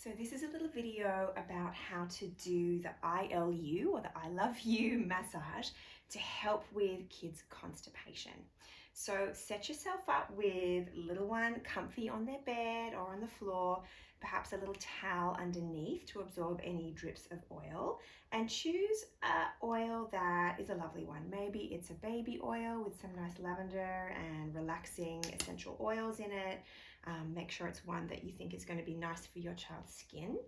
So this is a little video about how to do the ILU or the I love you massage to help with kids' constipation. So set yourself up with little one comfy on their bed or on the floor, perhaps a little towel underneath to absorb any drips of oil, and choose an oil that is a lovely one. Maybe it's a baby oil with some nice lavender and relaxing essential oils in it. Make sure it's one that you think is going to be nice for your child's skin.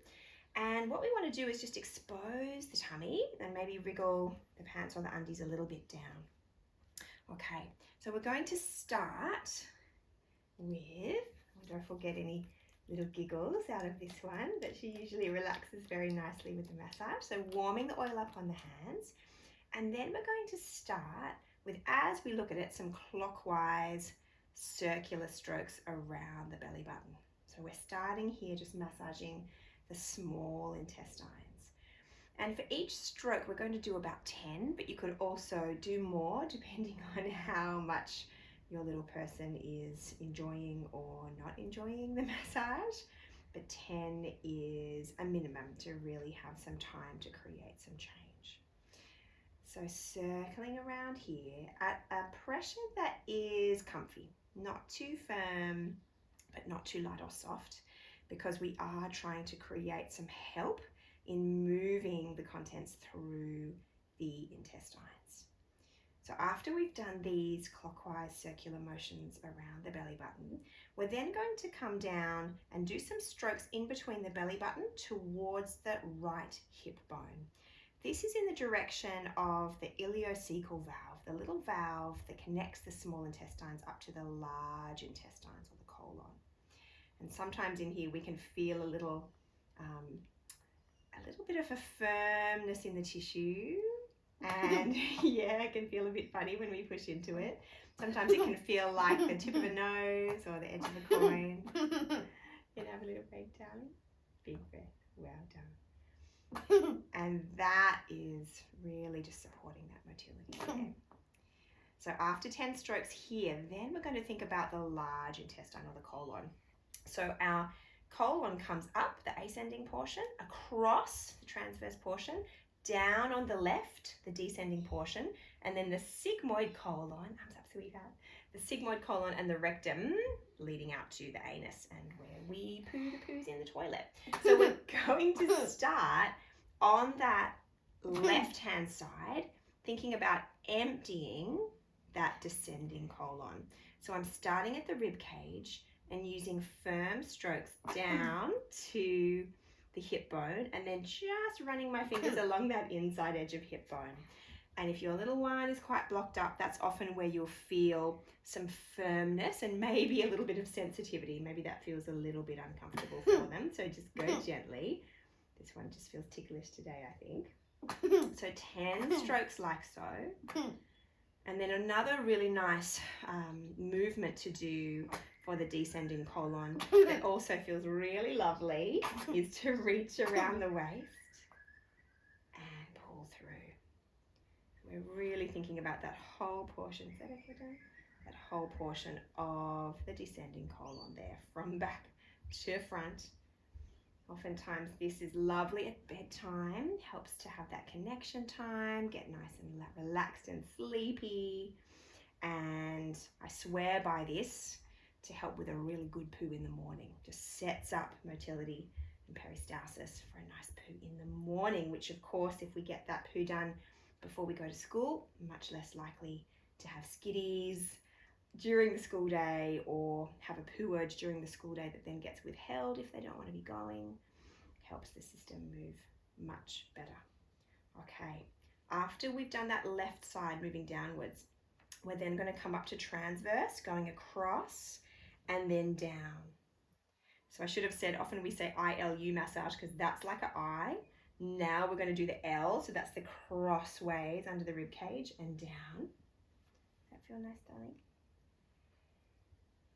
And what we want to do is just expose the tummy and maybe wriggle the pants or the undies a little bit down. Okay, so we're going to start with, I wonder if we'll get any little giggles out of this one, but she usually relaxes very nicely with the massage. So warming the oil up on the hands. And then we're going to start with, as we look at it, some clockwise circular strokes around the belly button. So we're starting here just massaging the small intestines. And for each stroke, we're going to do about 10, but you could also do more depending on how much your little person is enjoying or not enjoying the massage. But 10 is a minimum to really have some time to create some change. So circling around here at a pressure that is comfy, not too firm, but not too light or soft, because we are trying to create some help in moving the contents through the intestines. So after we've done these clockwise circular motions around the belly button, we're then going to come down and do some strokes in between the belly button towards the right hip bone. This is in the direction of the ileocecal valve, the little valve that connects the small intestines up to the large intestines or the colon. And sometimes in here we can feel a little bit of a firmness in the tissue, and yeah, it can feel a bit funny when we push into it. Sometimes it can feel like the tip of a nose or the edge of a coin. You have a little break, darling. Big breath. Well done. And that is really just supporting that motility there. So after 10 strokes here, then we're going to think about the large intestine or the colon. So our colon comes up, the ascending portion, across the transverse portion, down on the left, the descending portion, and then the sigmoid colon, arms up, sweetheart, the sigmoid colon and the rectum leading out to the anus and where we poo the poos in the toilet. So we're going to start on that left-hand side, thinking about emptying that descending colon. So I'm starting at the rib cage and using firm strokes down to the hip bone, and then just running my fingers along that inside edge of hip bone. And if your little one is quite blocked up, that's often where you'll feel some firmness and maybe a little bit of sensitivity. Maybe that feels a little bit uncomfortable for them. So just go gently. This one just feels ticklish today, I think. So 10 strokes like so. And then another really nice movement to do for the descending colon that also feels really lovely is to reach around the waist and pull through. We're really thinking about that whole portion. Is that okay, Dan? That whole portion of the descending colon there, from back to front. Oftentimes this is lovely at bedtime, helps to have that connection time, get nice and relaxed and sleepy. And I swear by this to help with a really good poo in the morning. Just sets up motility and peristalsis for a nice poo in the morning, which of course, if we get that poo done before we go to school, much less likely to have skiddies during the school day or have a poo urge during the school day that then gets withheld if they don't want to be going. Helps the system move much better. Okay, after we've done that left side moving downwards, we're then going to come up to transverse, going across and then down. So I should have said, often we say ILU massage because that's like an I. Now we're going to do the L, so that's the crossways under the rib cage and down. Does that feel nice, darling?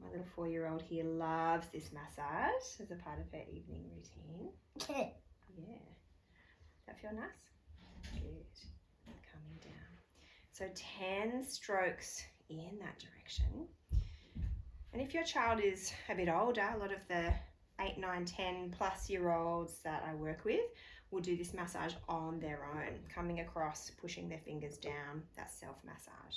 My little 4-year-old here loves this massage as a part of her evening routine. Yeah. That feel nice? Good. Coming down. So 10 strokes in that direction. And if your child is a bit older, a lot of the 8, 9, 10 plus year olds that I work with will do this massage on their own, coming across, pushing their fingers down, that self-massage.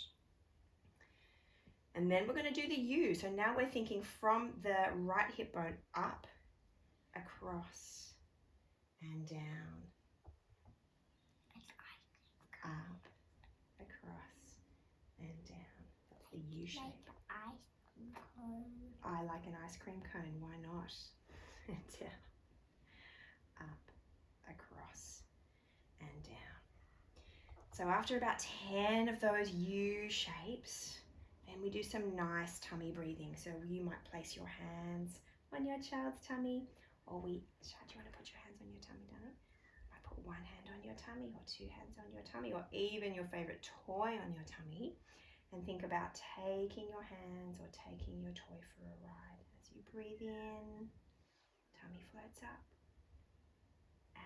And then we're going to do the U. So now we're thinking from the right hip bone up, across, and down. Up, across, and down. That's the U shape. I like an ice cream cone. Why not? And down. Up, across, and down. So after about 10 of those U shapes, then we do some nice tummy breathing. So you might place your hands on your child's tummy, or do you want to put your hands on your tummy, darling? I put one hand on your tummy, or two hands on your tummy, or even your favorite toy on your tummy, and think about taking your hands or taking your toy for a ride. As you breathe in, tummy floats up.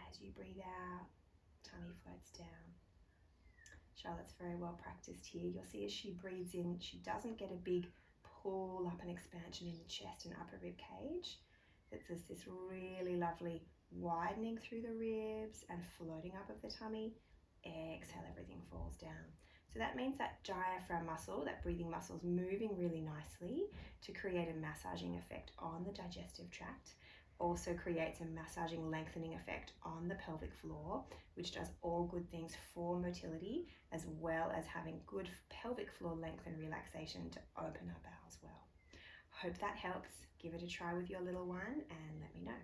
As you breathe out, tummy floats down. Charlotte's very well practiced here. You'll see as she breathes in, she doesn't get a big pull up and expansion in the chest and upper rib cage. There's this really lovely widening through the ribs and floating up of the tummy. Exhale, everything falls down. So that means that diaphragm muscle, that breathing muscle, is moving really nicely to create a massaging effect on the digestive tract. Also creates a massaging lengthening effect on the pelvic floor, which does all good things for motility, as well as having good pelvic floor length and relaxation to open up as well. Hope that helps. Give it a try with your little one and let me know.